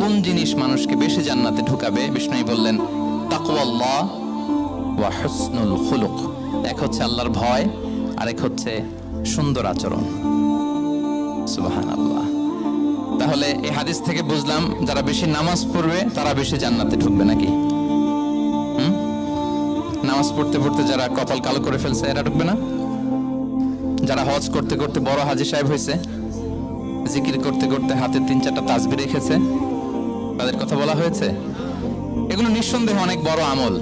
কোন জিনিস মানুষকে বেশি জান্নাতে ঢুকাবে? বিষ্ণু বললেন তাকওয়াল্লাহ ওয়া হুসনুল খুলুক। এক হচ্ছে আল্লাহর ভয়, আরেক হচ্ছে সুন্দর আচরণ। সুবহানাল্লাহ। তাহলে এই হাদিস থেকে বুঝলাম যারা বেশি নামাজ পড়বে তারা বেশি জান্নাতে ঢুকবে নাকি? নামাজ পড়তে পড়তে যারা কপাল কালো করে ফেলছে এরা ঢুকবে না? যারা হজ করতে করতে বড় হাজী সাহেব হয়েছে, জিকির করতে করতে হাতে 3-4টা তাসবিহ রেখেছে, তাদের কথা বলা হয়েছে। এগুলো নিঃসন্দেহে অনেক বড় আমল,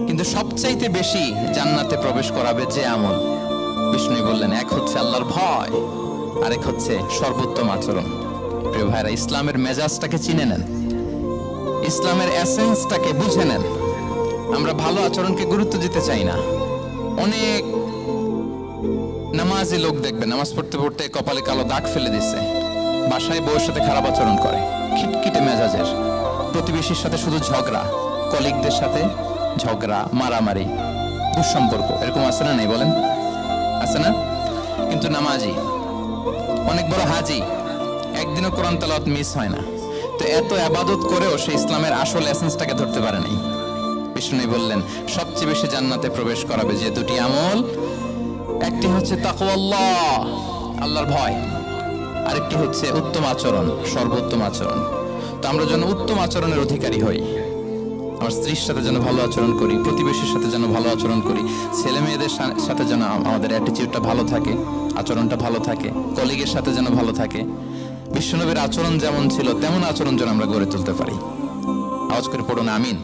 কিন্তু সবচাইতে বেশি জান্নাতে প্রবেশ করাবে যে আমল, বিষ্ণু বললেন এক হচ্ছে আল্লাহর ভয়, আরেক হচ্ছে সর্বোত্তম আচরণ। প্রিয় ভাইরা, ইসলামের মেজাজটাকে চিনে নেন, ইসলামের এসেন্সটাকে বুঝে নেন। আমরা ভালো আচরণকে গুরুত্ব দিতে চাই না। অনেক নামাজি লোক দেখবেন নামাজ পড়তে পড়তে কপালে কালো দাগ ফেলে দিচ্ছে, বাসায় বউয়ের সাথে খারাপ আচরণ করে, খিটখিটে মেজাজের, প্রতিবেশীর সাথে শুধু ঝগড়া, কলিগদের সাথে ঝগড়া, মারামারি, দুঃসম্পর্ক, এরকম আছে না? নেই বলেন, আছে না? কিন্তু নামাজি, অনেক বড় হাজি, একদিনও কোরআন তেলাওয়াত মিস হয় না, তো এত ইবাদত করেও সে ইসলামের আসল এসেন্সটাকে ধরতে পারে নাই। বিষ্ণু বললেন সবচেয়ে বেশি জান্নাতে প্রবেশ করাবে যে দুটি আমল, একটি হচ্ছে তাকওয়াল্লাহ, আল্লাহর ভয়, আরেকটি হচ্ছে উত্তম আচরণ, সর্বোত্তম আচরণ। তো আমরা যেন উত্তম আচরণের অধিকারী হই, আমার স্ত্রীর সাথে যেন ভালো আচরণ করি, প্রতিবেশীর সাথে যেন ভালো আচরণ করি, ছেলে মেয়েদের সাথে যেন আমাদের অ্যাটিটিউডটা ভালো থাকে, আচরণটা ভালো থাকে, কলিগের সাথে যেন ভালো থাকে। বিশ্বনবীর আচরণ যেমন ছিল তেমন আচরণ যেন আমরা গড়ে তুলতে পারি। আওয়াজ করে পড়ুন আমিন।